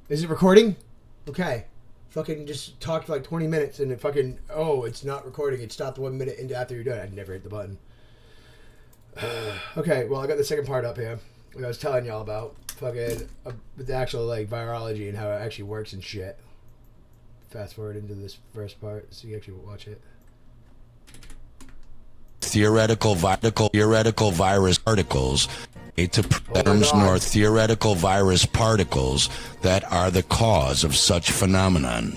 Is it recording? Okay. Fucking just talked for like 20 minutes and it fucking, oh, it's not recording. It stopped 1 minute into after you're done. I never hit the button. Okay, well, I got the second part up here. What I was telling y'all about fucking the actual like virology and how it actually works and shit. Fast forward into this first part so you actually watch it. Theoretical virus particles to germs nor theoretical virus particles that are the cause of such phenomenon.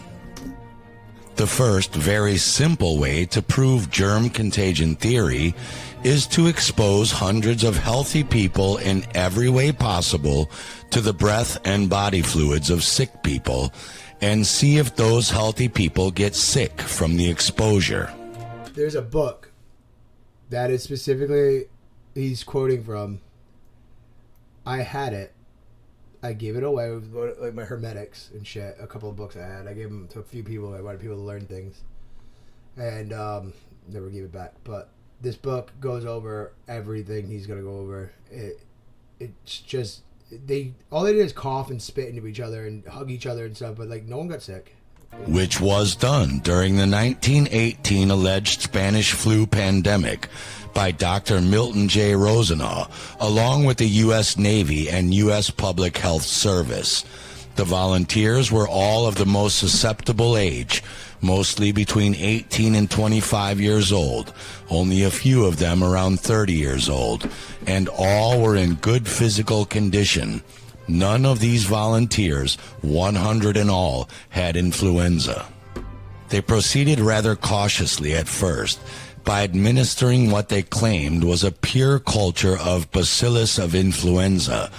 The first very simple way to prove germ contagion theory is to expose hundreds of healthy people in every way possible to the breath and body fluids of sick people and see if those healthy people get sick from the exposure. There's a book that is specifically he's quoting from. I had it. I gave it away with like my hermetics and shit. A couple of books I had. I gave them to a few people. I wanted people to learn things, and never gave it back. But this book goes over everything he's gonna go over. It's just all they did is cough and spit into each other and hug each other and stuff. But like no one got sick. Which was done during the 1918 alleged Spanish flu pandemic by Dr. Milton J. Rosenau, along with the U.S. Navy and U.S. Public Health Service. The volunteers were all of the most susceptible age, mostly between 18 and 25 years old, only a few of them around 30 years old, and all were in good physical condition. None of these volunteers, 100 in all, had influenza. They proceeded rather cautiously at first by administering what they claimed was a pure culture of bacillus of influenza,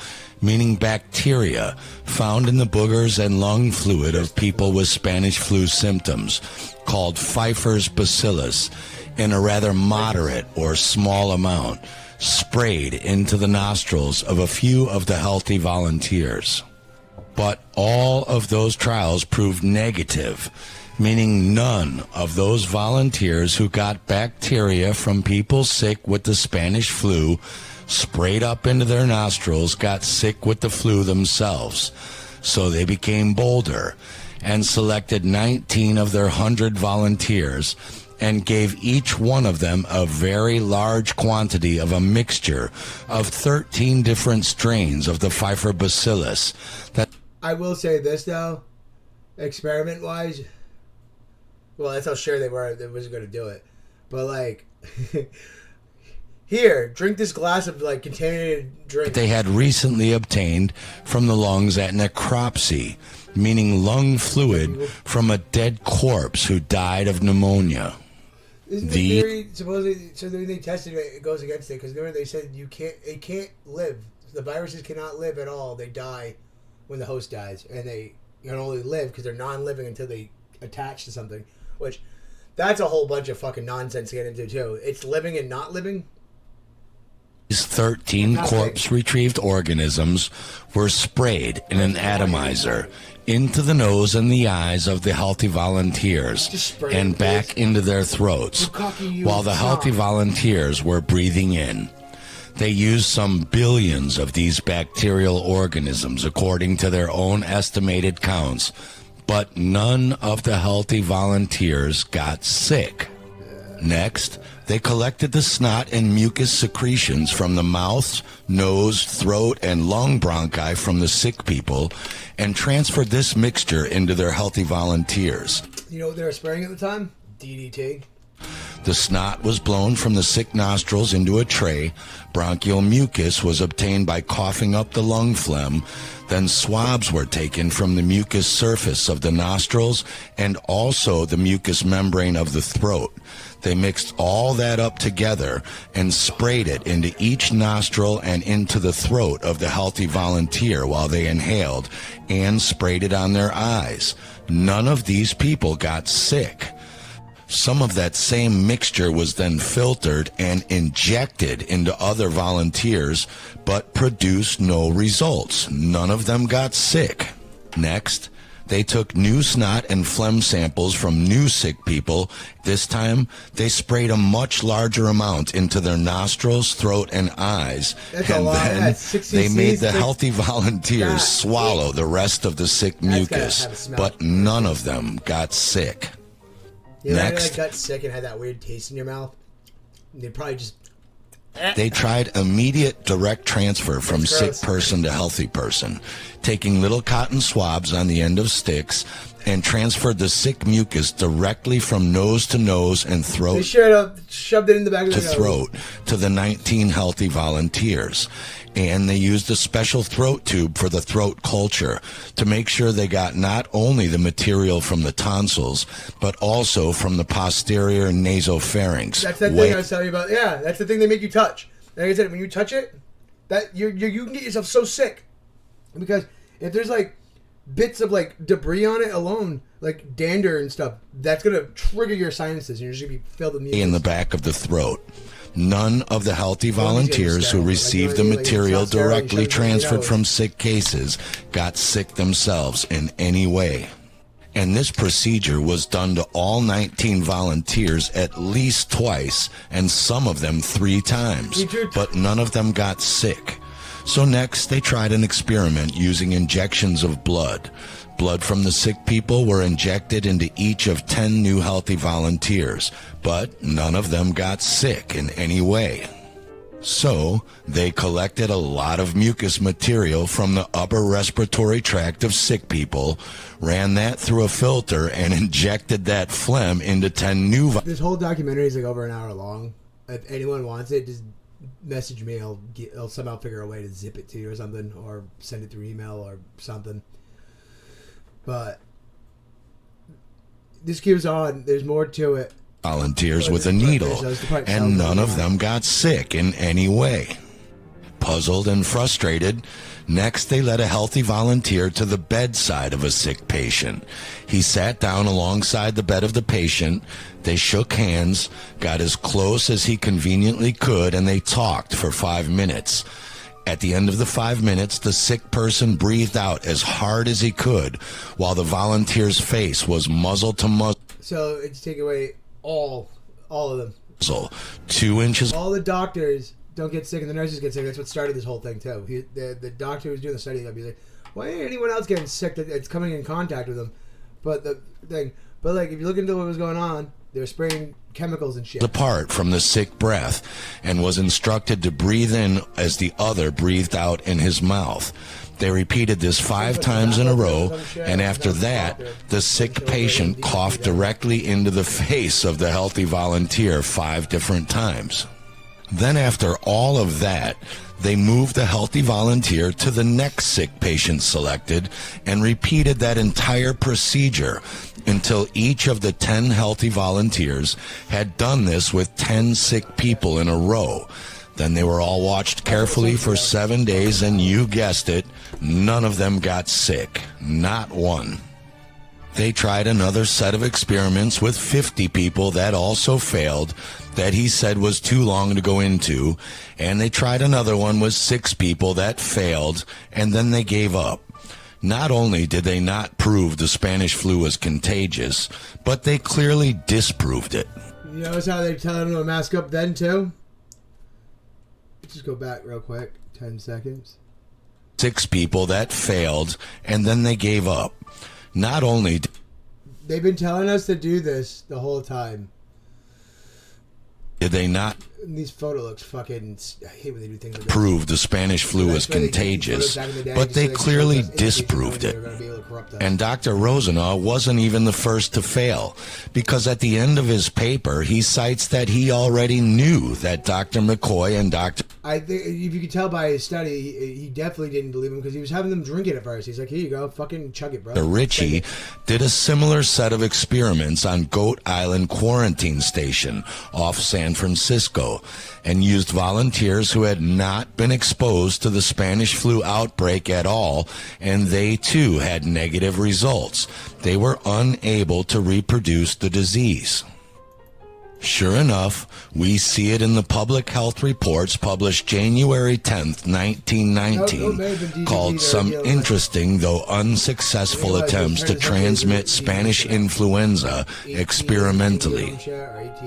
meaning bacteria found in the boogers and lung fluid of people with Spanish flu symptoms, called Pfeiffer's bacillus, in a rather moderate or small amount, sprayed into the nostrils of a few of the healthy volunteers. But all of those trials proved negative, meaning none of those volunteers who got bacteria from people sick with the Spanish flu sprayed up into their nostrils got sick with the flu themselves. So they became bolder and selected 19 of their 100 volunteers and gave each one of them a very large quantity of a mixture of 13 different strains of the Pfeiffer bacillus. I will say this though, experiment-wise, well, that's how sure they were they wasn't going to do it. But like, here, drink this glass of like contaminated drink. They had recently obtained from the lungs at necropsy, meaning lung fluid from a dead corpse who died of pneumonia. Isn't the theory supposedly? So when they tested it, it goes against it because they said it can't live. The viruses cannot live at all. They die when the host dies, and they can only live because they're non-living until they attach to something. Which, that's a whole bunch of fucking nonsense to get into too. It's living and not living. These 13 corpse-retrieved organisms were sprayed in an atomizer into the nose and the eyes of the healthy volunteers and back into their throats while the healthy volunteers were breathing in. They used some billions of these bacterial organisms according to their own estimated counts, but none of the healthy volunteers got sick. Next, they collected the snot and mucus secretions from the mouth, nose, throat, and lung bronchi from the sick people and transferred this mixture into their healthy volunteers. You know what they were spraying at the time? DDT. The snot was blown from the sick nostrils into a tray. Bronchial mucus was obtained by coughing up the lung phlegm. Then swabs were taken from the mucus surface of the nostrils and also the mucous membrane of the throat. They mixed all that up together and sprayed it into each nostril and into the throat of the healthy volunteer while they inhaled and sprayed it on their eyes. None of these people got sick. Some of that same mixture was then filtered and injected into other volunteers, but produced no results. None of them got sick. Next, They took new snot and phlegm samples from new sick people. This time, they sprayed a much larger amount into their nostrils, throat, and eyes. That's a and lot. then That's 60 they made the cc's. healthy volunteers God. swallow the rest of the sick That's gotta mucus, have a smell. but none of them got sick. You know, Next. like got sick and had that weird taste in your mouth. They probably just. They tried immediate direct transfer from That's sick gross. person to healthy person, taking little cotton swabs on the end of sticks and transferred the sick mucus directly from nose to nose and They throat shoved it in the back of to their nose. throat to the 19 healthy volunteers. And they used a special throat tube for the throat culture to make sure they got not only the material from the tonsils, but also from the posterior nasopharynx. That's that thing I was telling you about. Yeah, that's the thing they make you touch. Like I said, when you touch it, that you can get yourself so sick because if there's like bits of like debris on it alone, like dander and stuff, that's gonna trigger your sinuses and you're just gonna be filled with mucus. in the back of the throat. None of the healthy volunteers who received the material directly transferred from sick cases got sick themselves in any way. And this procedure was done to all 19 volunteers at least twice, and some of them 3 times, but none of them got sick. So next, they tried an experiment using injections of blood. Blood from the sick people were injected into each of 10 new healthy volunteers, but none of them got sick in any way. So, they collected a lot of mucus material from the upper respiratory tract of sick people, ran that through a filter, and injected that phlegm into 10 new This whole documentary is like over an hour long. If anyone wants it, just message me. I'll somehow figure a way to zip it to you or something, or send it through email or something. But this keeps on. There's more to it. volunteers with a needle, and none of them got sick in any way. Puzzled and frustrated, next they led a healthy volunteer to the bedside of a sick patient. He sat down alongside the bed of the patient. They shook hands, got as close as he conveniently could, and they talked for 5 minutes. At the end of the 5 minutes, the sick person breathed out as hard as he could, while the volunteer's face was muzzle to muzzle. So it's take away all of them. 2 inches. All the doctors don't get sick and the nurses get sick. That's what started this whole thing too. The doctor who was doing the study, he'd be like, "Why ain't anyone else getting sick that's coming in contact with them?" But like if you look into what was going on, they were spraying chemicals and shit. Apart from the sick breath, and was instructed to breathe in as the other breathed out in his mouth. They repeated this 5 times in a row, and after that, the sick patient coughed directly into the face of the healthy volunteer 5 different times. Then after all of that, they moved the healthy volunteer to the next sick patient selected and repeated that entire procedure until each of the 10 healthy volunteers had done this with 10 sick people in a row. Then they were all watched carefully for 7 days, and you guessed it, none of them got sick. Not one. They tried another set of experiments with 50 people that also failed, that he said was too long to go into, and they tried another one with 6 people that failed, and then they gave up. Not only did they not prove the Spanish flu was contagious, but they clearly disproved it. You notice how they're telling them to mask up then too? Just go back real quick, 10 seconds. 6 people that failed, and then they gave up. Not only They've been telling us to do this the whole time. did they not And these photo looks fucking. I hate when they do things like that. prove the Spanish flu was contagious, but they clearly disproved it. And Dr. Rosenau wasn't even the first to fail, because at the end of his paper, he cites that he already knew that Dr. McCoy and Dr. I think if you could tell by his study, he definitely didn't believe him because he was having them drink it at first. He's like, "Here you go, fucking chug it, bro." Ritchie did a similar set of experiments on Goat Island Quarantine Station off San Francisco, and used volunteers who had not been exposed to the Spanish flu outbreak at all, and they too had negative results. They were unable to reproduce the disease. Sure enough, we see it in the public health reports published January 10th, 1919, called Some Interesting Though Unsuccessful Attempts to Transmit Spanish Influenza Experimentally.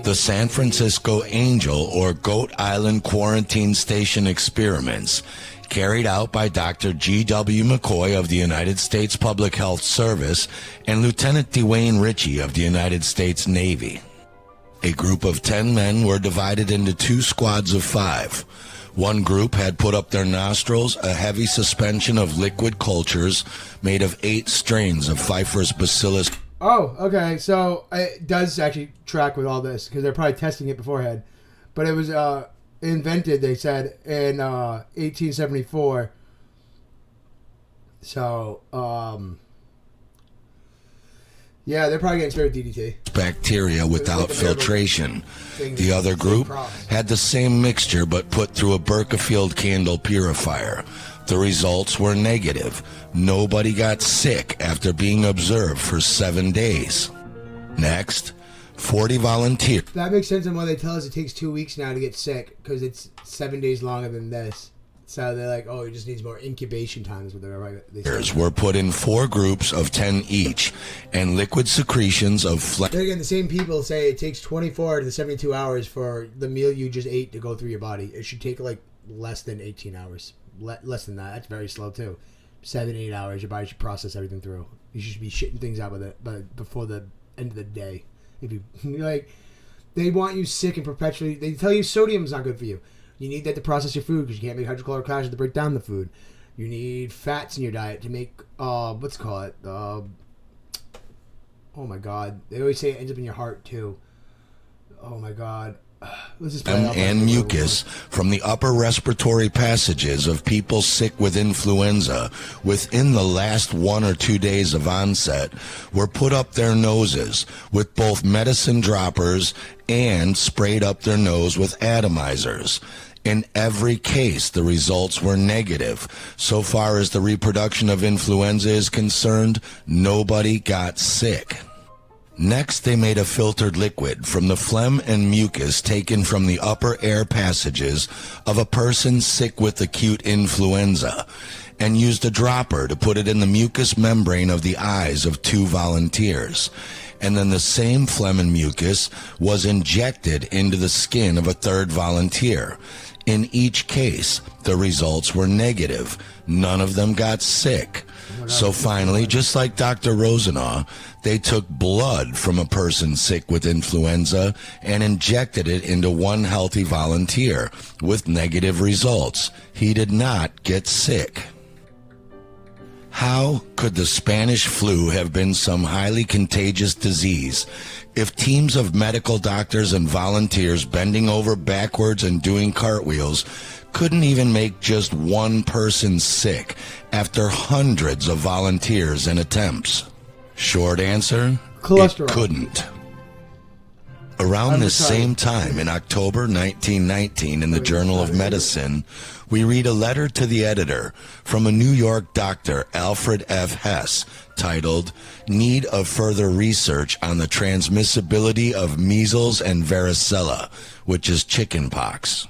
The San Francisco Angel or Goat Island Quarantine Station Experiments, carried out by Dr. G.W. McCoy of the United States Public Health Service and Lieutenant Dwayne Ritchie of the United States Navy. A group of 10 men were divided into 2 squads of 5. One group had put up their nostrils a heavy suspension of liquid cultures made of 8 strains of Pfeiffer's Bacillus. Oh, okay. So it does actually track with all this because they're probably testing it beforehand. But it was invented, they said, in 1874. So, yeah, they're probably getting straight with DDT. Bacteria without filtration. The other group had the same mixture but put through a Berkefield candle purifier. The results were negative. Nobody got sick after being observed for 7 days. Next, 40 volunteers. That makes sense on why they tell us it takes 2 weeks now to get sick, because it's 7 days longer than this. So they're like, oh, it just needs more incubation time. Is what they were put in 4 groups of 10 each, and liquid secretions of Then again, the same people say it takes 24 to 72 hours for the meal you just ate to go through your body. It should take like less than 18 hours. Less than that. That's very slow too. 7, 8 hours. Your body should process everything through. You should be shitting things out with it, but before the end of the day. If you like, they want you sick and perpetually. They tell you sodium's not good for you. You need that to process your food because you can't make hydrochloric acid to break down the food. You need fats in your diet to make what's it called? Oh my god! They always say it ends up in your heart too. Oh my god! And mucus from the upper respiratory passages of people sick with influenza within the last 1 or 2 days of onset were put up their noses with both medicine droppers and sprayed up their nose with atomizers. In every case, the results were negative. So far as the reproduction of influenza is concerned, nobody got sick. Next, they made a filtered liquid from the phlegm and mucus taken from the upper air passages of a person sick with acute influenza, and used a dropper to put it in the mucous membrane of the eyes of 2 volunteers. And then the same phlegm and mucus was injected into the skin of a 3rd volunteer. In each case, the results were negative. None of them got sick. So finally, just like Dr. Rosenaw, they took blood from a person sick with influenza and injected it into one healthy volunteer with negative results. He did not get sick. How could the Spanish flu have been some highly contagious disease if teams of medical doctors and volunteers bending over backwards and doing cartwheels couldn't even make just one person sick after hundreds of volunteers and attempts? Short answer, cholesterol. It couldn't. Around this same time, in October 1919, in the Journal of Medicine, we read a letter to the editor from a New York doctor, Alfred F. Hess, titled, Need of Further Research on the Transmissibility of Measles and Varicella, which is chickenpox.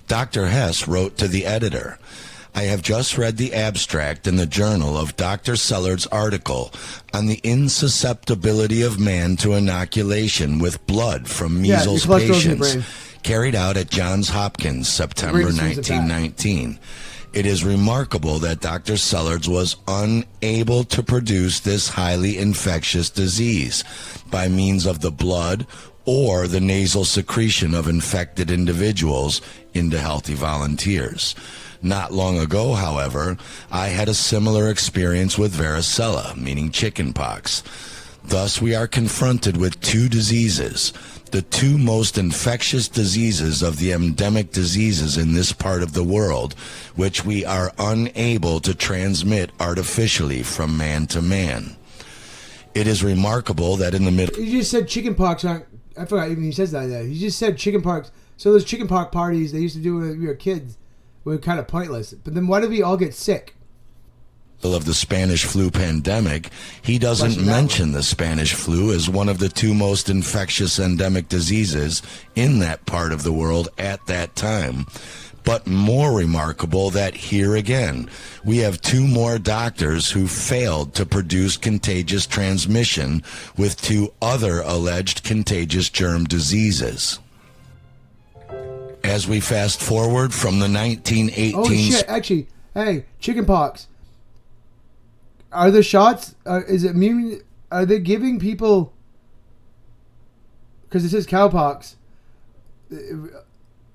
Dr. Hess wrote to the editor, I have just read the abstract in the journal of Dr. Sellard's article on the insusceptibility of man to inoculation with blood from measles patients carried out at Johns Hopkins, September 1919. It is remarkable that Dr. Sellards was unable to produce this highly infectious disease by means of the blood or the nasal secretion of infected individuals into healthy volunteers. Not long ago, however, I had a similar experience with varicella, meaning chickenpox. Thus, we are confronted with 2 diseases, the 2 most infectious diseases of the endemic diseases in this part of the world, which we are unable to transmit artificially from man to man. It is remarkable that in the middle... You just said chickenpox aren't... I forgot even he says that. You just said chickenpox. So those chickenpox parties they used to do when we were kids were kind of pointless. But then why did we all get sick? of the Spanish flu pandemic, he doesn't mention the Spanish flu as one of the two most infectious endemic diseases in that part of the world at that time. But more remarkable that here again, we have two more doctors who failed to produce contagious transmission with two other alleged contagious germ diseases. As we fast forward from the 1918... Oh shit, actually, hey, chickenpox. Are the shots, is it immune, are they giving people, because it says cowpox,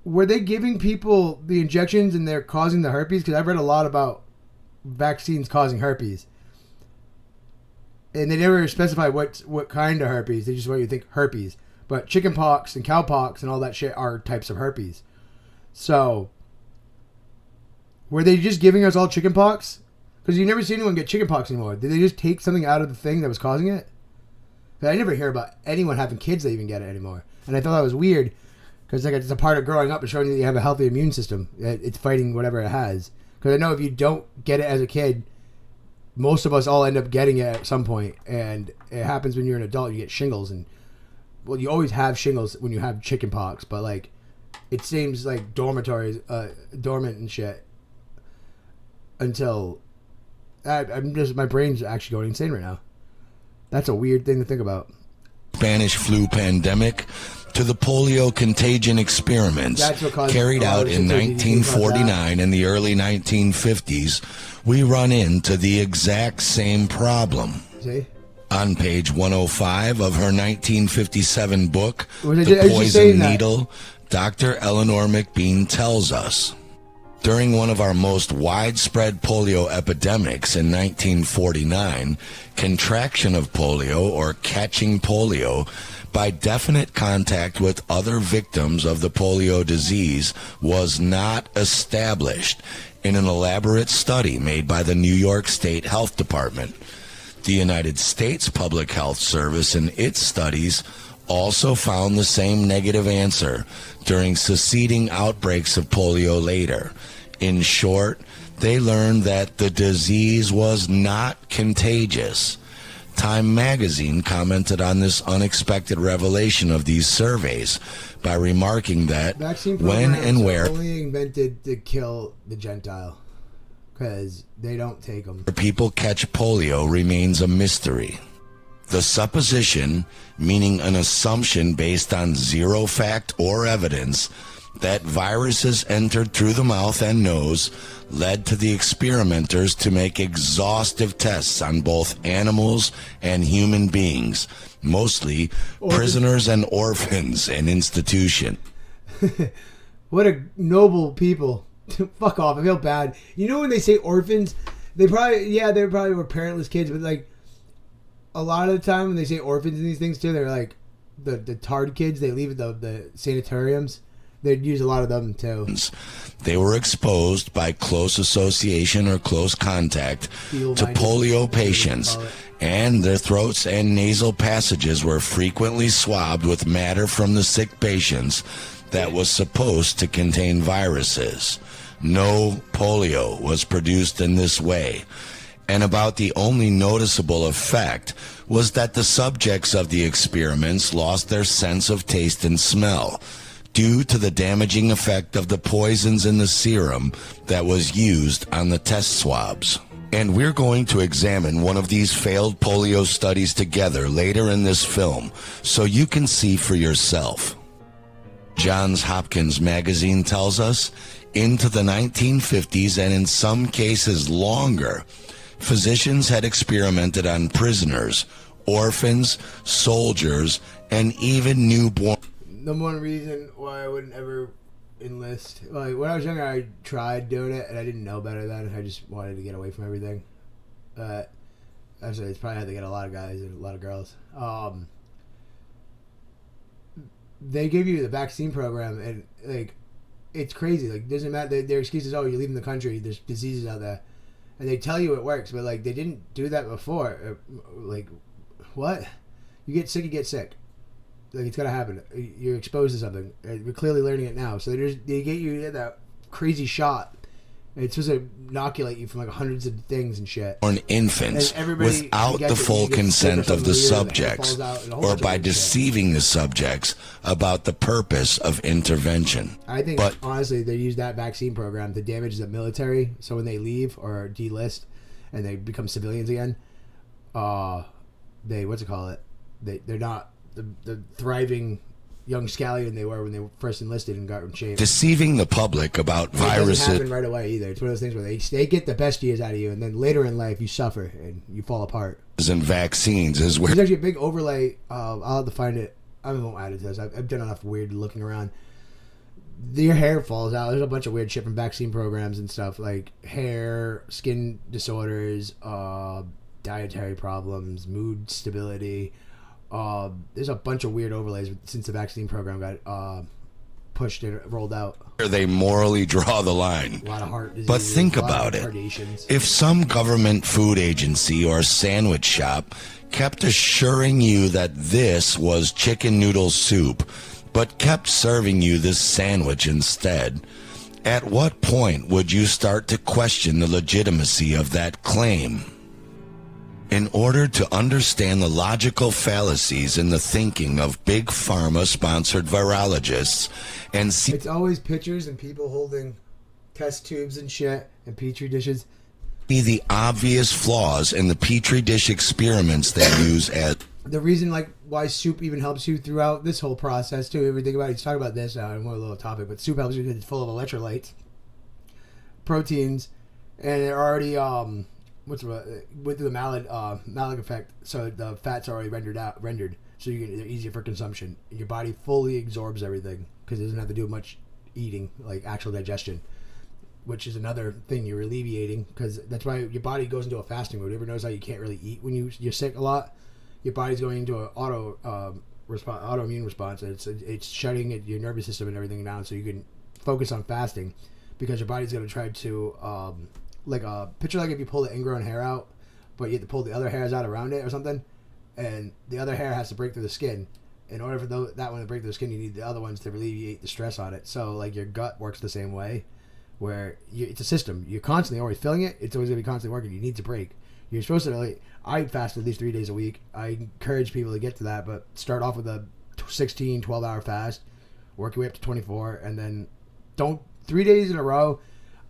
were they giving people the injections and they're causing the herpes? Because I've read a lot about vaccines causing herpes. And they never specify what kind of herpes. They just want you to think herpes. But chickenpox and cowpox and all that shit are types of herpes. So, were they just giving us all chickenpox? Because you never see anyone get chickenpox anymore. Did they just take something out of the thing that was causing it? But I never hear about anyone having kids that even get it anymore. And I thought that was weird. Because like it's a part of growing up and showing you that you have a healthy immune system. It's fighting whatever it has. Because I know if you don't get it as a kid, most of us all end up getting it at some point. And it happens when you're an adult. You get shingles. And well, you always have shingles when you have chickenpox. But like, it seems like dormant and shit. Until my brain's actually going insane right now. That's a weird thing to think about. Spanish flu pandemic to the polio contagion experiments carried out in 1949 and the early 1950s, we run into the exact same problem. See? On page 105 of her 1957 book, The Poison Needle, Dr. Eleanor McBean tells us, during one of our most widespread polio epidemics in 1949, contraction of polio or catching polio by definite contact with other victims of the polio disease was not established in an elaborate study made by the New York State Health Department. The United States Public Health Service in its studies also found the same negative answer during succeeding outbreaks of polio later. In short, they learned that the disease was not contagious. Time magazine commented on this unexpected revelation of these surveys by remarking that when and where only invented to kill the Gentile because they don't take them. People catch polio remains a mystery. The supposition, meaning an assumption based on zero fact or evidence, that viruses entered through the mouth and nose led to the experimenters to make exhaustive tests on both animals and human beings, mostly prisoners and orphans in institution. What a noble people. Fuck off, I feel bad. You know when they say orphans, they probably were parentless kids, but like a lot of the time when they say orphans and these things too, they're like the tard kids they leave at the sanatoriums. They'd use a lot of them too. They were exposed by close association or close contact to polio patients, and their throats and nasal passages were frequently swabbed with matter from the sick patients that was supposed to contain viruses. No polio was produced in this way, and about the only noticeable effect was that the subjects of the experiments lost their sense of taste and smell, due to the damaging effect of the poisons in the serum that was used on the test swabs. And we're going to examine one of these failed polio studies together later in this film, so you can see for yourself. Johns Hopkins magazine tells us, into the 1950s and in some cases longer, physicians had experimented on prisoners, orphans, soldiers, and even newborn. Number one reason why I wouldn't ever enlist. Like when I was younger, I tried doing it, and I didn't know better then. I just wanted to get away from everything. Actually, it's probably had to get a lot of guys and a lot of girls. They give you the vaccine program, and like it's crazy. Like doesn't matter. Their excuse is, oh, you're leaving the country. There's diseases out there, and they tell you it works, but like they didn't do that before. Like what? You get sick, you get sick. Like it's gonna happen. You're exposed to something. We're clearly learning it now. So they get you that crazy shot, It's supposed to inoculate you from like hundreds of things and shit. Born infants without the full consent of the subjects, or by deceiving the subjects about the purpose of intervention. I think, honestly, they use that vaccine program to damage the military. So when they leave or delist and they become civilians again, they're not the thriving young scallion they were when they first enlisted and got in shape. Deceiving the public about viruses. It doesn't happen right away either. It's one of those things where they get the best years out of you, and then later in life you suffer and you fall apart. And vaccines is where there's actually a big overlay. I'll have to find it. I won't add it to this. I've done enough weird looking around. Your hair falls out. There's a bunch of weird shit from vaccine programs and stuff, like hair, skin disorders, dietary problems, mood stability. There's a bunch of weird overlays since the vaccine program got pushed and rolled out. They morally draw the line. A lot of heart disease. But think about it. If some government food agency or sandwich shop kept assuring you that this was chicken noodle soup, but kept serving you this sandwich instead, at what point would you start to question the legitimacy of that claim? In order to understand the logical fallacies in the thinking of big pharma-sponsored virologists and see... It's always pictures and people holding test tubes and shit and petri dishes. The obvious flaws in the petri dish experiments they use as... The reason, like, why soup even helps you throughout this whole process, too. Everything about it. He's talking about this, more a little topic, but soup helps you because it's full of electrolytes, proteins, and they're already... with the moloch effect, so the fats are already rendered, so they're easier for consumption. Your body fully absorbs everything because it doesn't have to do much eating, like actual digestion, which is another thing you're alleviating, because that's why your body goes into a fasting mode. You ever notice how you can't really eat when you're sick a lot? Your body's going into an autoimmune response, and it's shutting your nervous system and everything down, so you can focus on fasting, because your body's going to try to like a picture, like if you pull the ingrown hair out, but you have to pull the other hairs out around it or something, and the other hair has to break through the skin. In order for that one to break through the skin, you need the other ones to alleviate the stress on it. So like your gut works the same way, where it's a system. You're constantly always filling it. It's always going to be constantly working. You need to break. You're supposed to, I fast at least 3 days a week. I encourage people to get to that, but start off with a 16, 12-hour fast, work your way up to 24, and then don't 3 days in a row.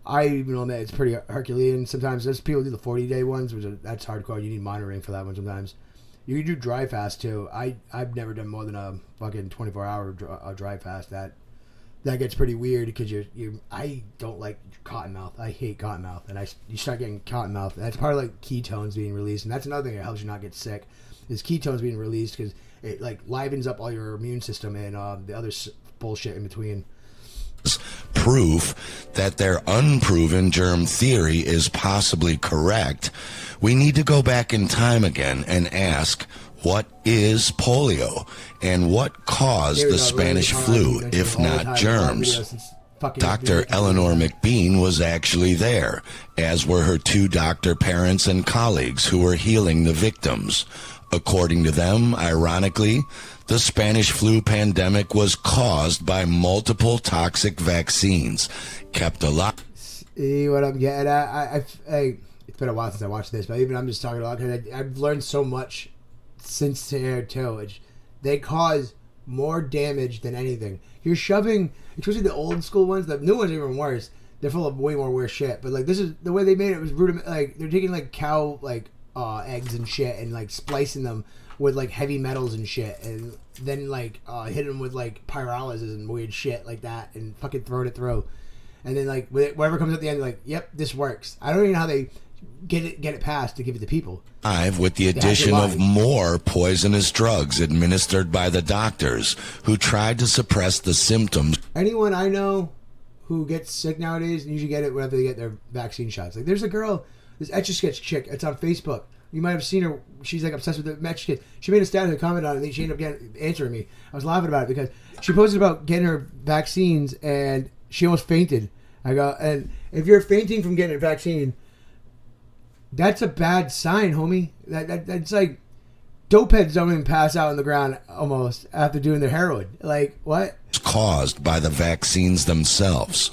I even know that it's pretty Herculean. Sometimes there's people who do the 40-day ones, that's hardcore. You need monitoring for that one sometimes. You can do dry fast too. I've never done more than a fucking 24-hour dry fast. That gets pretty weird because I don't like cottonmouth. I hate cottonmouth, and you start getting cottonmouth. That's part of like ketones being released, and that's another thing that helps you not get sick. Is ketones being released because it like livens up all your immune system and the other bullshit in between. Proof that their unproven germ theory is possibly correct, we need to go back in time again and ask, what is polio and what caused the Spanish flu, if not germs? Dr. Eleanor McBean was actually there, as were her two doctor parents and colleagues who were healing the victims. According to them, ironically, the Spanish flu pandemic was caused by multiple toxic vaccines kept alive. See what I'm getting at? It's been a while since I watched this, but even I'm just talking about because I've learned so much since here too. They cause more damage than anything. You're shoving, especially the old school ones. The new ones are even worse. They're full of way more weird shit. But like this is the way they made it was rudiment. Like they're taking like cow eggs and shit and like splicing them with like heavy metals and shit, and then like hitting them with like pyrolysis and weird shit like that, and fucking throwing it through, and then like whatever comes at the end, like, yep, this works. I don't even know how they get it passed to give it to people. With the addition of more poisonous drugs administered by the doctors who tried to suppress the symptoms. Anyone I know who gets sick nowadays usually get it whenever they get their vaccine shots. Like there's a girl, this Etch-a-Sketch chick, it's on Facebook. You might have seen her. She's like obsessed with the Mexican. She made a status and comment on it, and she ended up answering me. I was laughing about it because she posted about getting her vaccines, and she almost fainted. I go, and if you're fainting from getting a vaccine, that's a bad sign, homie. That's like dope heads don't even pass out on the ground almost after doing their heroin. Like what? Caused by the vaccines themselves.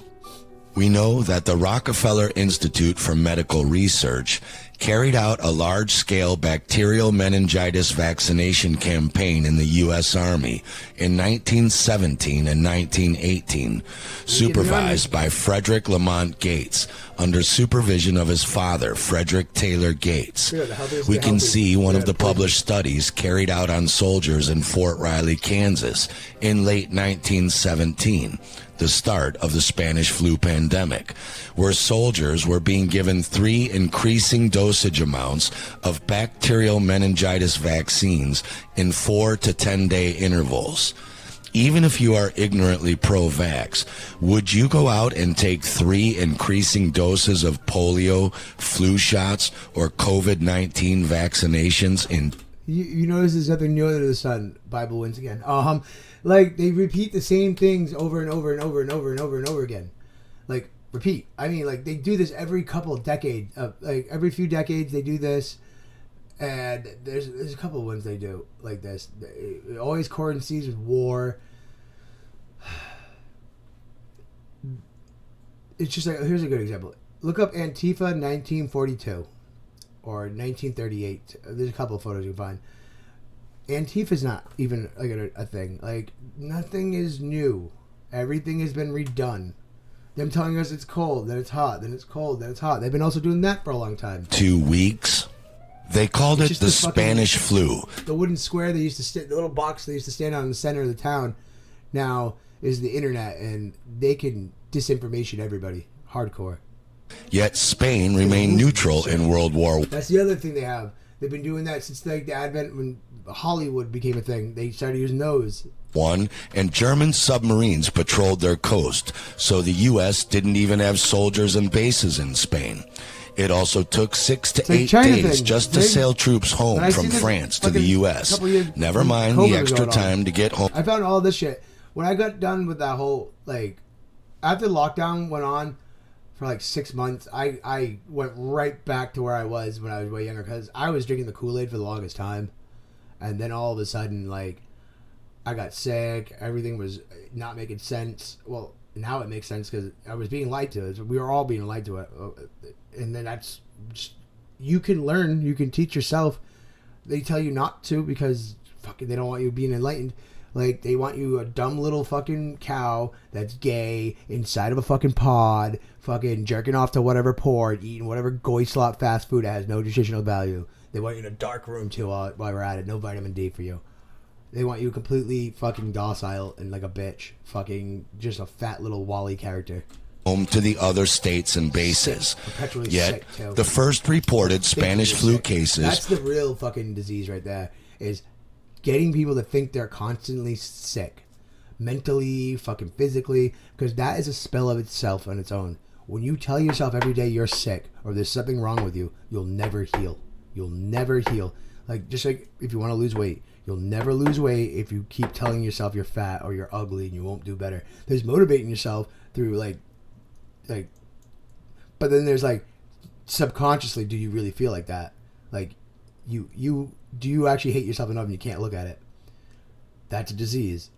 We know that the Rockefeller Institute for Medical Research carried out a large-scale bacterial meningitis vaccination campaign in the U.S. Army in 1917 and 1918, supervised by Frederick Lamont Gates, under supervision of his father, Frederick Taylor Gates. We can see one of the published studies carried out on soldiers in Fort Riley, Kansas, in late 1917, the start of the Spanish flu pandemic, where soldiers were being given 3 increasing dosage amounts of bacterial meningitis vaccines in 4 to 10-day intervals. Even if you are ignorantly pro-vax, would you go out and take 3 increasing doses of polio, flu shots, or COVID-19 vaccinations in... You notice there's nothing new under the sun. Bible wins again. Like, they repeat the same things over and over and over and over and over and over again. Like, repeat. I mean, like, they do this every couple of decades. Like, every few decades they do this. And there's a couple of ones they do like this. It always coincides with war. It's just like, here's a good example. Look up Antifa 1942 or 1938. There's a couple of photos you can find. Antifa's not even like a thing. Like, nothing is new. Everything has been redone. Them telling us it's cold, then it's hot, then it's cold, then it's hot. They've been also doing that for a long time. 2 weeks. They called it the Spanish flu. The wooden square they used to the little box they used to stand on in the center of the town now is the internet, and they can disinformation everybody. Hardcore. Yet Spain remained neutral in World War I. That's the other thing they have. They've been doing that since like the advent when Hollywood became a thing. They started using those. And German submarines patrolled their coast, so the U.S. didn't even have soldiers and bases in Spain. It also took 6 to 8 days just to sail troops home from France to the U.S. Never mind the extra time to get home. I found all this shit. When I got done with that whole, like, after lockdown went on for like 6 months, I went right back to where I was when I was way younger, because I was drinking the Kool-Aid for the longest time. And then all of a sudden, like, I got sick. Everything was not making sense. Well, now it makes sense because I was being lied to. We were all being lied to it. And then that's just, you can learn, you can teach yourself. They tell you not to because fucking they don't want you being enlightened. Like, they want you a dumb little fucking cow that's gay inside of a fucking pod, fucking jerking off to whatever porn, eating whatever goy slop fast food that has no nutritional value. They want you in a dark room too while we're at it. No vitamin D for you. They want you completely fucking docile and like a bitch. Fucking just a fat little Wally character. Home to the other states and bases. Perpetually Yet, sick too. the first reported Spanish flu cases... That's the real fucking disease right there, is getting people to think they're constantly sick. Mentally, fucking physically, because that is a spell of itself on its own. When you tell yourself every day you're sick or there's something wrong with you, you'll never heal. You'll never heal. Like, just like if you want to lose weight, you'll never lose weight if you keep telling yourself you're fat or you're ugly and you won't do better. There's motivating yourself through like, but then there's like, subconsciously, do you really feel like that? Like, do you actually hate yourself enough and you can't look at it? That's a disease.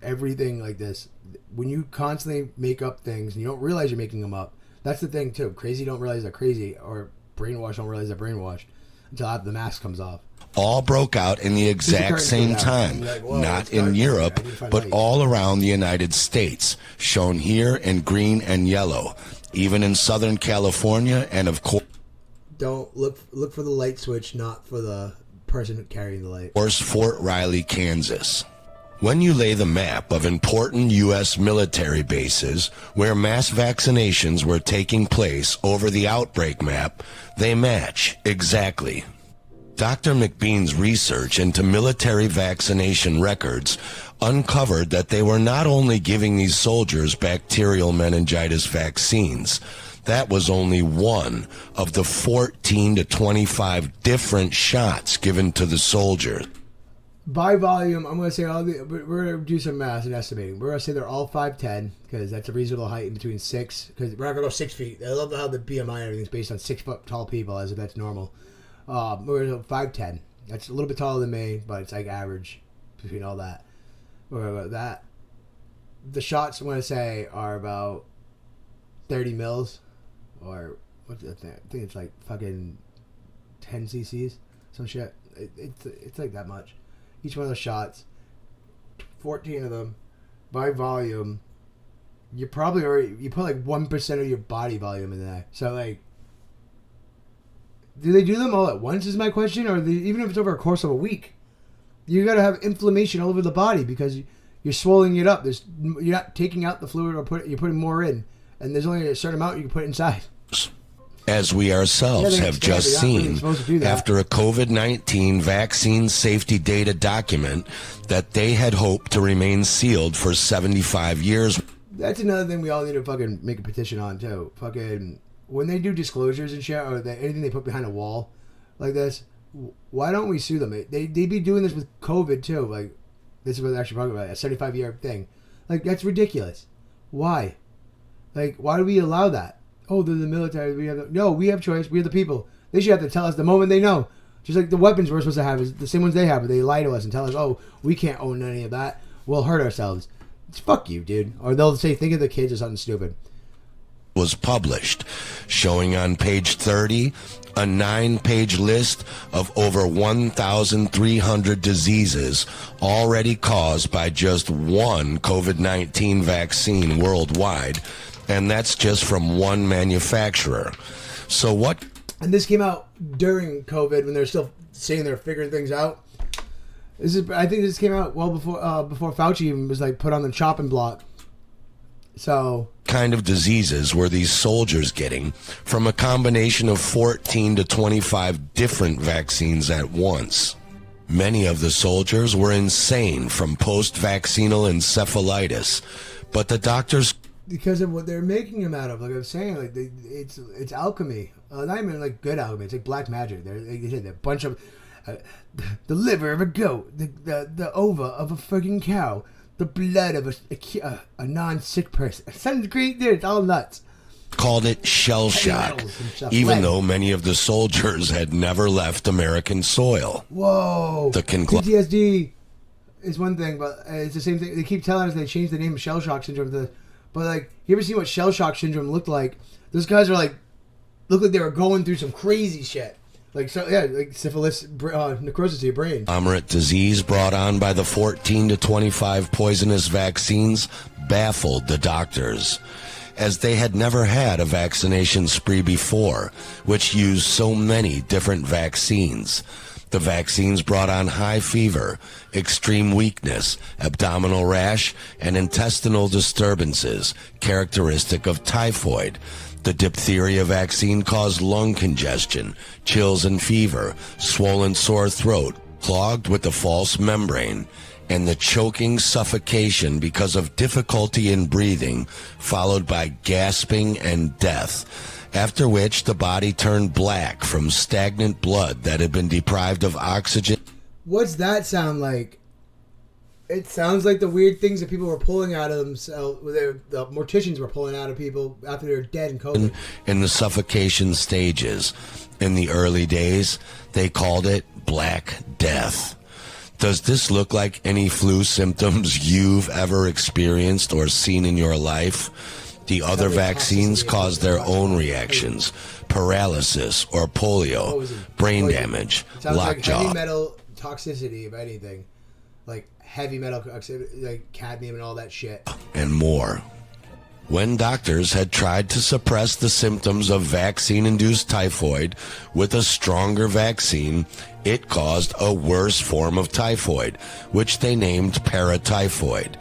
Everything like this, when you constantly make up things and you don't realize you're making them up, that's the thing too. Crazy don't realize they're crazy, or brainwashed don't realize they're brainwashed until after the mask comes off. All broke out in the exact same time, like, not in Europe, but all around the United States, shown here in green and yellow, even in Southern California, and of course... Don't look for the light switch, not for the person carrying the light. Of course, Fort Riley, Kansas. When you lay the map of important U.S. military bases where mass vaccinations were taking place over the outbreak map, they match exactly. Dr. McBean's research into military vaccination records uncovered that they were not only giving these soldiers bacterial meningitis vaccines. That was only one of the 14 to 25 different shots given to the soldiers. By volume, I'm going to say we're going to do some math and estimating. We're going to say they're all 5'10", because that's a reasonable height in between 6, because we're not going to go 6 feet. I love how the BMI and everything's based on 6 foot tall people, as if that's normal. We're going to go 5'10". That's a little bit taller than me, but it's like average between all that. We're about that. The shots I'm going to say are about 30 mils, or what's that thing? I think it's like fucking 10 cc's, some shit. It's like that much. Each one of those shots, 14 of them, by volume. You probably already, you put like 1% of your body volume in there. So like, do they do them all at once is my question, or even if it's over a course of a week? You got to have inflammation all over the body because you're swelling it up. You're not taking out the fluid, or you're putting more in, and there's only a certain amount you can put inside. As we ourselves have just seen, after a COVID-19 vaccine safety data document that they had hoped to remain sealed for 75 years. That's another thing we all need to fucking make a petition on, too. Fucking, when they do disclosures and shit, or anything they put behind a wall like this, why don't we sue them? They be doing this with COVID, too. Like, this is what they're actually talking about, a 75-year thing. Like, that's ridiculous. Why? Like, why do we allow that? Oh, they're the military. No, we have choice. We are the people. They should have to tell us the moment they know. Just like the weapons we're supposed to have is the same ones they have, but they lie to us and tell us, oh, we can't own any of that. We'll hurt ourselves. It's fuck you, dude. Or they'll say, think of the kids or something stupid. Was published, showing on page 30 a 9-page list of over 1,300 diseases already caused by just one COVID-19 vaccine worldwide, and that's just from one manufacturer. So what? And this came out during COVID when they're still saying they're figuring things out. I think this came out well before Fauci even was like put on the chopping block. So, kind of diseases were these soldiers getting from a combination of 14 to 25 different vaccines at once? Many of the soldiers were insane from post-vaccinal encephalitis, but the doctors, because of what they're making them out of, like I was saying, like it's alchemy. Not even like good alchemy. It's like black magic. They're a bunch of the liver of a goat, the ova of a fucking cow, the blood of a non-sick person. It sounds great, dude. It's all nuts. Called it shell shock, even though many of the soldiers had never left American soil. Whoa. PTSD is one thing, but it's the same thing. They keep telling us they changed the name of shell shock syndrome. But like, you ever seen what shell shock syndrome looked like? Those guys are like, look like they were going through some crazy shit. Like, so yeah, like syphilis, necrosis to your brain. Disease brought on by the 14 to 25 poisonous vaccines baffled the doctors, as they had never had a vaccination spree before, which used so many different vaccines. The vaccines brought on high fever, extreme weakness, abdominal rash, and intestinal disturbances, characteristic of typhoid. The diphtheria vaccine caused lung congestion, chills and fever, swollen sore throat, clogged with the false membrane, and the choking suffocation because of difficulty in breathing, followed by gasping and death, after which the body turned black from stagnant blood that had been deprived of oxygen. What's that sound like? It sounds like the weird things that people were pulling out of themselves, the morticians were pulling out of people after they were dead in COVID. In the suffocation stages. In the early days, they called it Black Death. Does this look like any flu symptoms you've ever experienced or seen in your life? The other vaccines cause their own reactions, paralysis or polio, brain damage, lockjaw. Heavy metal toxicity, if anything. Like heavy metal, like cadmium and all that shit. And more. When doctors had tried to suppress the symptoms of vaccine-induced typhoid with a stronger vaccine, it caused a worse form of typhoid, which they named paratyphoid.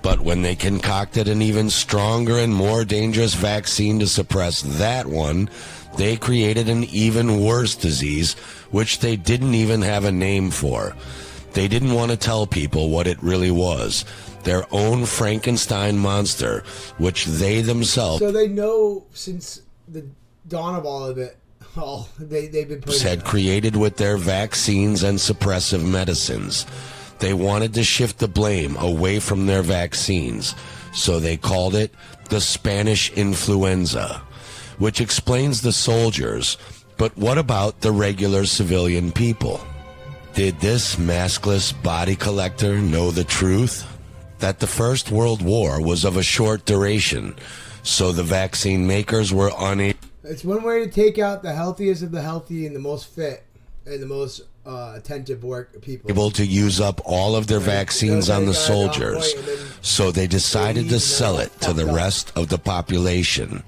But when they concocted an even stronger and more dangerous vaccine to suppress that one, they created an even worse disease, which they didn't even have a name for. They didn't want to tell people what it really was. Their own Frankenstein monster, which they themselves... So they know since the dawn of all of it, they've been putting... ...had created with their vaccines and suppressive medicines. They wanted to shift the blame away from their vaccines, so they called it the Spanish influenza, which explains the soldiers. But what about the regular civilian people? Did this maskless body collector know the truth? That the First World War was of a short duration, so the vaccine makers were unable. It's one way to take out the healthiest of the healthy and the most fit and the most attentive work people. Able to use up all of their vaccines on the soldiers, so they decided to sell it to the rest of the population.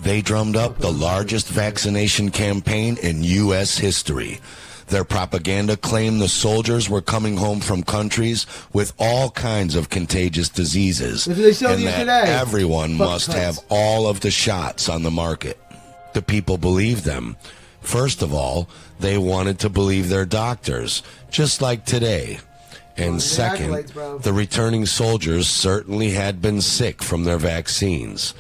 They drummed up the largest vaccination campaign in U.S. history. Their propaganda claimed the soldiers were coming home from countries with all kinds of contagious diseases, and that everyone must have all of the shots on the market. The people believed them. First of all, they wanted to believe their doctors, just like today. And second, the returning soldiers certainly had been sick from their vaccines.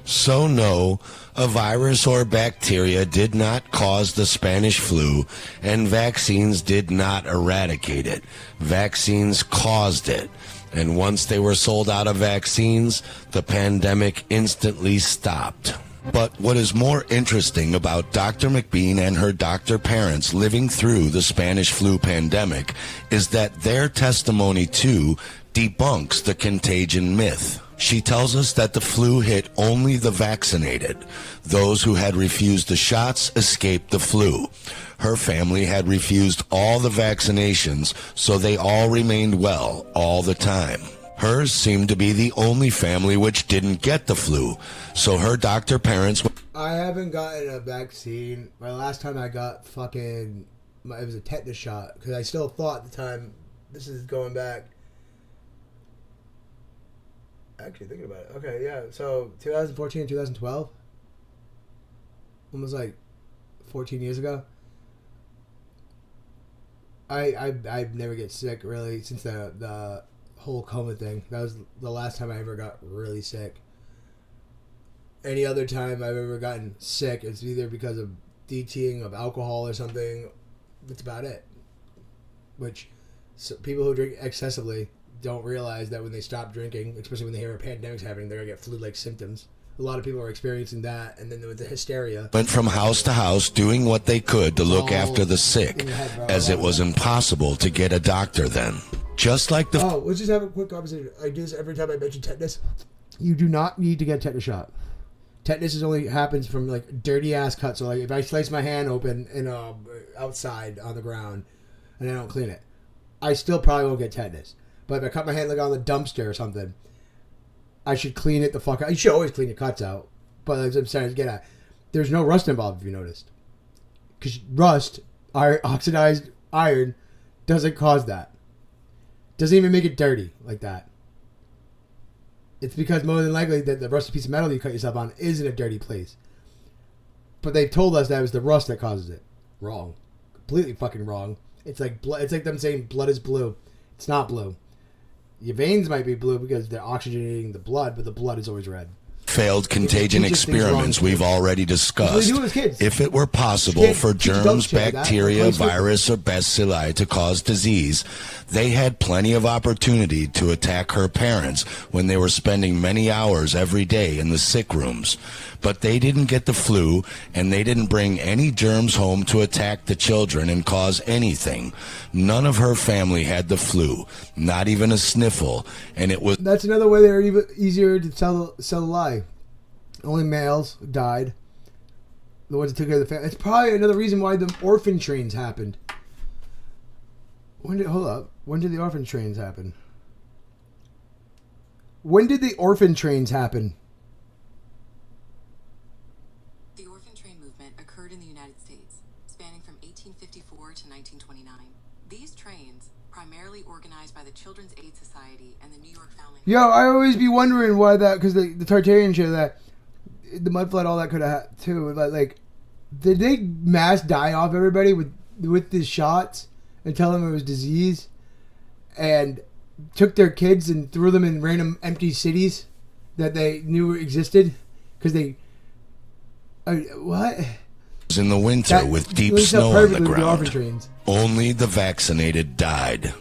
So no, a virus or bacteria did not cause the Spanish flu, and vaccines did not eradicate it. Vaccines caused it. And once they were sold out of vaccines, the pandemic instantly stopped. But what is more interesting about Dr. McBean and her doctor parents living through the Spanish flu pandemic is that their testimony too debunks the contagion myth. She tells us that the flu hit only the vaccinated. Those who had refused the shots escaped the flu. Her family had refused all the vaccinations, so they all remained well all the time. Hers seemed to be the only family which didn't get the flu, so her doctor parents... I haven't gotten a vaccine. My last time I got it was a tetanus shot, because I still thought at the time, this is going back... Actually thinking about it. Okay, yeah. So 2014 and 2012, almost like 14 years ago. I never get sick really since the whole coma thing. That was the last time I ever got really sick. Any other time I've ever gotten sick, it's either because of DTing of alcohol or something. That's about it. Which people who drink excessively don't realize that when they stop drinking, especially when they hear a pandemic's happening, they're going to get flu-like symptoms. A lot of people are experiencing that, and then with the hysteria. Went from house to house doing what they could to look after the sick, as it was impossible to get a doctor then. Just like the... Oh, let's just have a quick conversation. I do this every time I mention tetanus. You do not need to get a tetanus shot. Tetanus only happens from, like, dirty-ass cuts. So, like, if I slice my hand open in outside on the ground and I don't clean it, I still probably won't get tetanus. But if I cut my hand like on the dumpster or something, I should clean it the fuck out. You should always clean your cuts out. But as I'm saying, get at, there's no rust involved if you noticed. Because rust, oxidized iron, doesn't cause that. Doesn't even make it dirty like that. It's because more than likely that the rusty piece of metal you cut yourself on is in a dirty place. But they've told us that it was the rust that causes it. Wrong. Completely fucking wrong. It's like them saying blood is blue. It's not blue. Your veins might be blue because they're oxygenating the blood, but the blood is always red. Failed contagion experiments we've already discussed. If it were possible for germs, bacteria, virus, or bacilli to cause disease, they had plenty of opportunity to attack her parents when they were spending many hours every day in the sick rooms. But they didn't get the flu, and they didn't bring any germs home to attack the children and cause anything. None of her family had the flu, not even a sniffle, and it was... That's another way they're even easier to tell a lie. Only males died. The ones that took care of the family. It's probably another reason why the orphan trains happened. When did the orphan trains happen? When did the orphan trains happen? The orphan train movement occurred in the United States, spanning from 1854 to 1929. These trains, primarily organized by the Children's Aid Society and the New York Foundling... Yo, I always be wondering why that, because the Tartarian shit, that the mud flood, all that could have too. Like, did they mass die off everybody with the shots and tell them it was disease, and took their kids and threw them in random empty cities that they knew existed because they... what? In the winter with deep snow on the ground. Only the vaccinated died.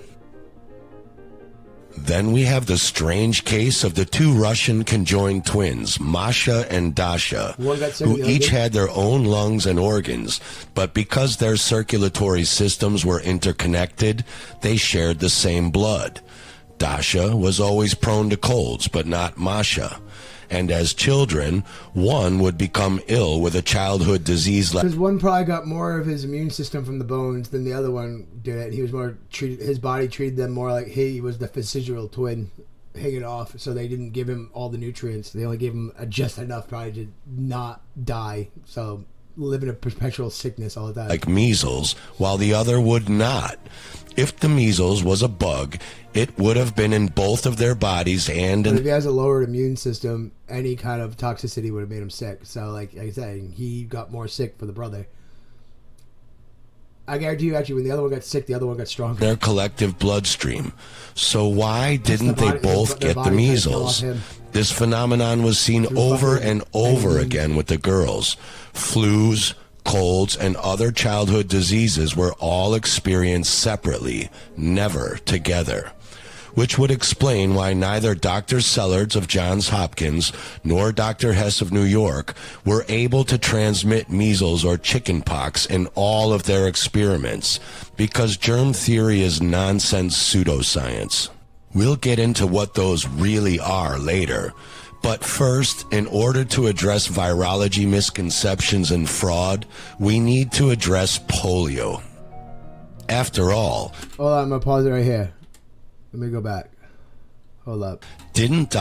Then we have the strange case of the two Russian conjoined twins, Masha and Dasha, who each had their own lungs and organs, but because their circulatory systems were interconnected, they shared the same blood. Dasha was always prone to colds, but not Masha. and as children, one would become ill with a childhood disease like because one probably got more of his immune system from the bones than the other one did. He was more treated. His body treated them more like he was the vestigial twin hanging off, so they didn't give him all the nutrients. They only gave him just enough probably to not die. So live in a perpetual sickness all the time. like measles, while the other would not. If the measles was a bug, it would have been in both of their bodies and But in if he has a lowered immune system, any kind of toxicity would have made him sick. So, like I said, he got more sick for the brother. I guarantee you, actually, when the other one got sick, the other one got stronger. their collective bloodstream. So why didn't the they body- both their get the body tried to kill measles? off him. This phenomenon was seen over fucking and over enemies. again with the girls. Flus, colds, and other childhood diseases were all experienced separately, never together. Which would explain why neither Dr. Sellards of Johns Hopkins nor Dr. Hess of New York were able to transmit measles or chickenpox in all of their experiments, because germ theory is nonsense pseudoscience. We'll get into what those really are later. But first, in order to address virology misconceptions and fraud, we need to address polio. After all, Hold on, I'm going to pause it right here. Let me go back. Hold up. didn't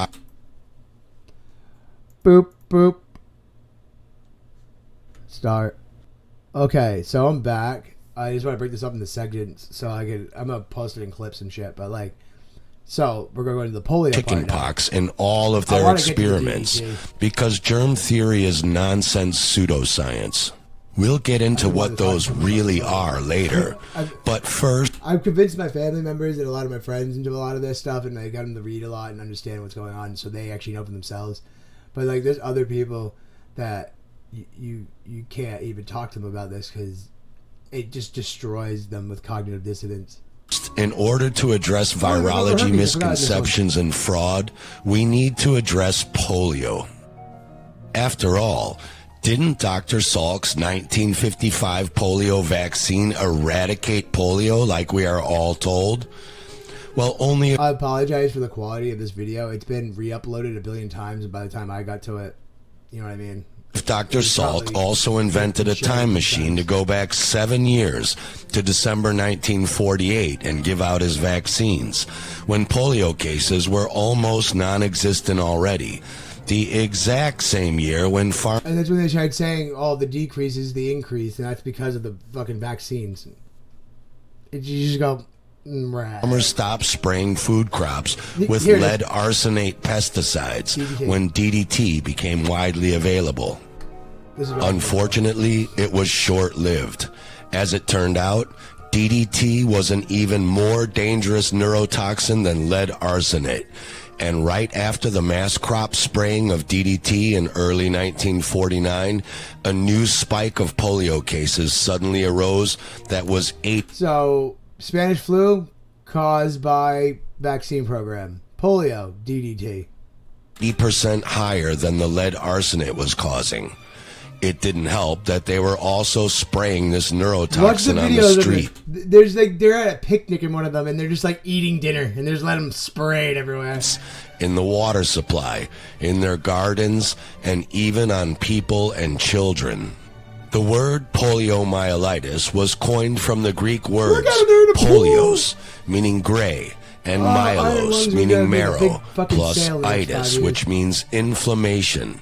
Boop, boop. Start. Okay, so I'm back. I just want to break this up into segments so I'm going to post it in clips and shit, but like, so we're going to go into the polio part now. chickenpox in all of I their wanna get to the experiments, DDT. because germ theory is nonsense pseudoscience. We'll get into what those really are later. But first, I've convinced my family members and a lot of my friends into a lot of this stuff, and I got them to read a lot and understand what's going on, so they actually know for themselves. But like, there's other people that you can't even talk to them about this because it just destroys them with cognitive dissonance. in order to address no, virology herpes, I forgot this one. misconceptions and fraud, we need to address polio. After all, didn't Dr. Salk's 1955 polio vaccine eradicate polio like we are all told? Well, only I apologize for the quality of this video. It's been re-uploaded a billion times, and by the time I got to it, you know what I mean? if Dr. Salk probably also invented a 50 time times. machine to go back 7 years to December 1948 and give out his vaccines, when polio cases were almost non-existent already. The exact same year when And that's when they tried saying, oh, the decrease is the increase, and that's because of the fucking vaccines. You just go, right. farmers stopped spraying food crops with Here it is. lead arsenate pesticides DDT. when DDT became widely available. This is what Unfortunately, it was short-lived. As it turned out, DDT was an even more dangerous neurotoxin than lead arsenate. And right after the mass crop spraying of DDT in early 1949, a new spike of polio cases suddenly arose that was So, Spanish flu caused by vaccine program. Polio, DDT. 80% higher than the lead arsenate was causing. It didn't help that they were also spraying this Watch the neurotoxin on the videos of street. it. There's like, they're at a picnic in one of them, and they're just like eating dinner, and they just let them spray it everywhere. In the water supply, in their gardens, and even on people and children. The word poliomyelitis was coined from the Greek words at 'em, they're in a pool. polios, meaning gray, and iron lungs myelos, are meaning gonna be a big marrow, fucking plus sale in the next 5 itis, years. which means inflammation.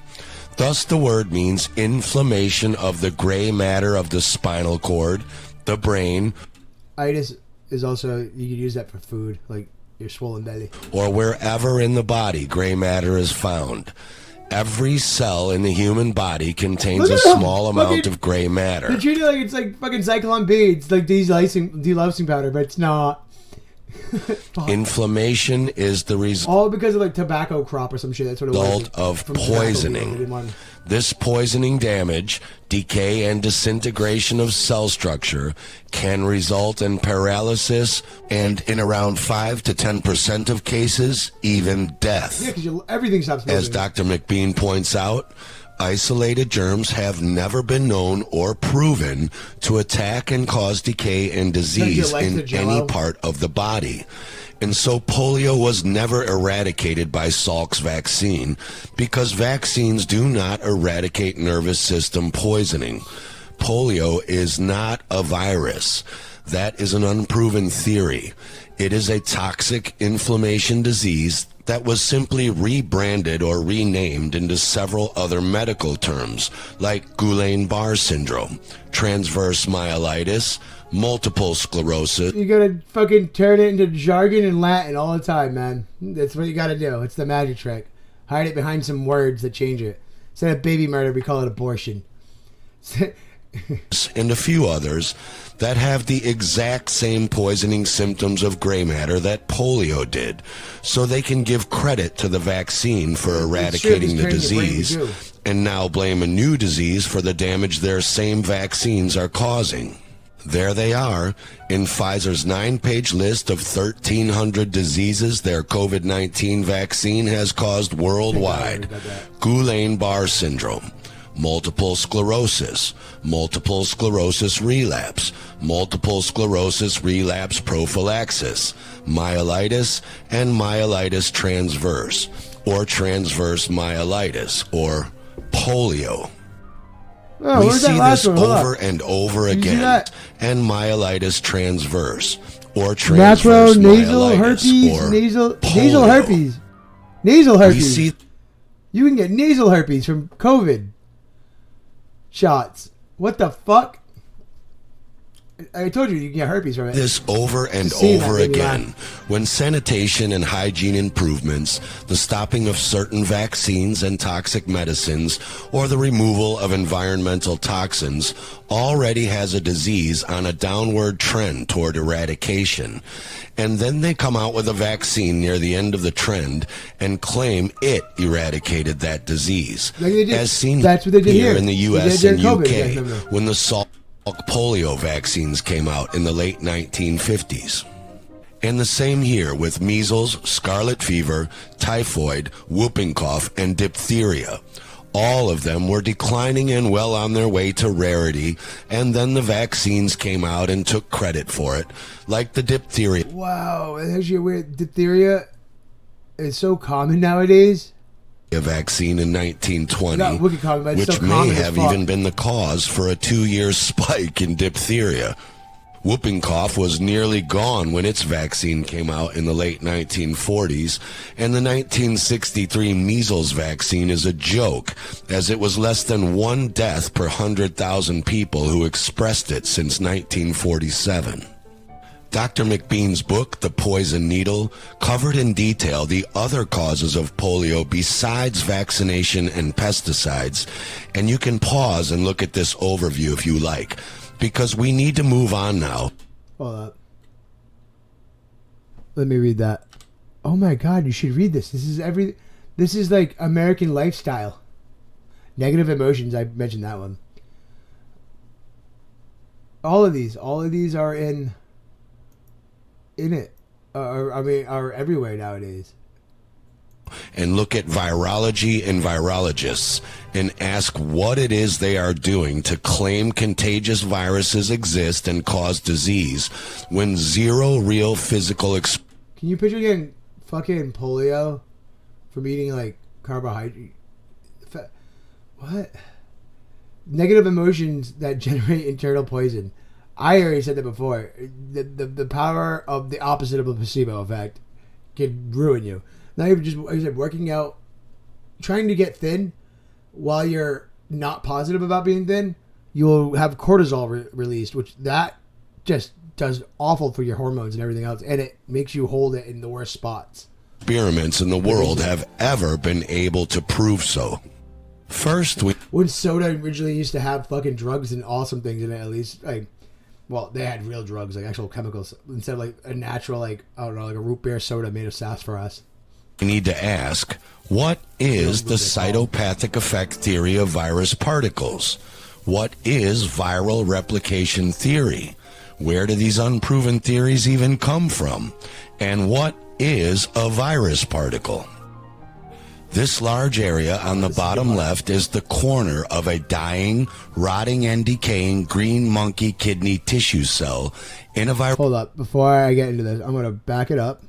Thus, the word means inflammation of the gray matter of the spinal cord, the brain, Itis is also, you can use that for food, like your swollen belly. or wherever in the body gray matter is found. Every cell in the human body contains a Look at 'em. small amount Fucking- of gray They matter. treat it like it's like fucking Zyklon B. It's like delousing powder, but it's not. Fuck. Inflammation is the All because of like tobacco crop or some shit. That's what it was. result of From tobacco, poisoning. they didn't want- This poisoning damage, decay, and disintegration of cell structure can result in paralysis and, in around 5 to 10% of cases, even death. Yeah, because everything stops moving. As Dr. McBean points out, Isolated germs have never been known or proven to attack and cause decay and disease in any part of the body. And so polio was never eradicated by Salk's vaccine because vaccines do not eradicate nervous system poisoning. Polio is not a virus. That is an unproven theory. It is a toxic inflammation disease that was simply rebranded or renamed into several other medical terms like Guillain-Barré syndrome, transverse myelitis, multiple sclerosis. You gotta fucking turn it into jargon and Latin all the time, man. That's what you gotta do. It's the magic trick. Hide it behind some words that change it. Instead of baby murder, we call it abortion. And a few others that have the exact same poisoning symptoms of gray matter that polio did, so they can give credit to the vaccine for eradicating the disease and now blame a new disease for the damage their same vaccines are causing. There they are, in Pfizer's 9-page list of 1,300 diseases their COVID-19 vaccine has caused worldwide. Guillain-Barré syndrome, multiple sclerosis relapse, multiple sclerosis relapse prophylaxis, myelitis, and myelitis transverse, or transverse myelitis, or polio. Oh, we see this over and over again, and myelitis transverse, or transverse myelitis, or nasal herpes. Nasal herpes. You can get nasal herpes from COVID shots. What the fuck? I told you can get herpes from it. This over and over again. When sanitation and hygiene improvements, the stopping of certain vaccines and toxic medicines, or the removal of environmental toxins already has a disease on a downward trend toward eradication. And then they come out with a vaccine near the end of the trend and claim it eradicated that disease. As seen here in the US and UK when the Salk polio vaccines came out in the late 1950s. And the same here with measles, scarlet fever, typhoid, whooping cough, and diphtheria. All of them were declining and well on their way to rarity, and then the vaccines came out and took credit for it, like the diphtheria. Wow, it's actually weird. Diphtheria is so common nowadays. A vaccine in 1920, which may have even been the cause for a 2-year spike in diphtheria. Whooping cough was nearly gone when its vaccine came out in the late 1940s, and the 1963 measles vaccine is a joke, as it was less than 1 death per 100,000 people who expressed it since 1947. Dr. McBean's book, The Poison Needle, covered in detail the other causes of polio besides vaccination and pesticides, and you can pause and look at this overview if you like, because we need to move on now. Hold up. Let me read that. Oh my God, you should read this. This is like American lifestyle. Negative emotions, I mentioned that one. All of these are in it, are everywhere nowadays. And look at virology and virologists and ask what it is they are doing to claim contagious viruses exist and cause disease when zero real physical Can you picture getting fucking polio from eating like carbohydrate? What? Negative emotions that generate internal poison. I already said that before. The power of the opposite of a placebo effect can ruin you. Not even just, like I said, working out, trying to get thin while you're not positive about being thin, you'll have cortisol released, which that just does awful for your hormones and everything else, and it makes you hold it in the worst spots. Experiments in the world have ever been able to prove so. First, when soda originally used to have fucking drugs and awesome things in it, at least, like, well, they had real drugs, like actual chemicals, instead of like a natural, like, I don't know, like a root beer soda made of sassafras. We need to ask, what is the cytopathic effect theory of virus particles? What is viral replication theory? Where do these unproven theories even come from? And what is a virus particle? This large area on the bottom left is the corner of a dying, rotting, and decaying green monkey kidney tissue cell in a Hold up. Before I get into this, I'm going to back it up.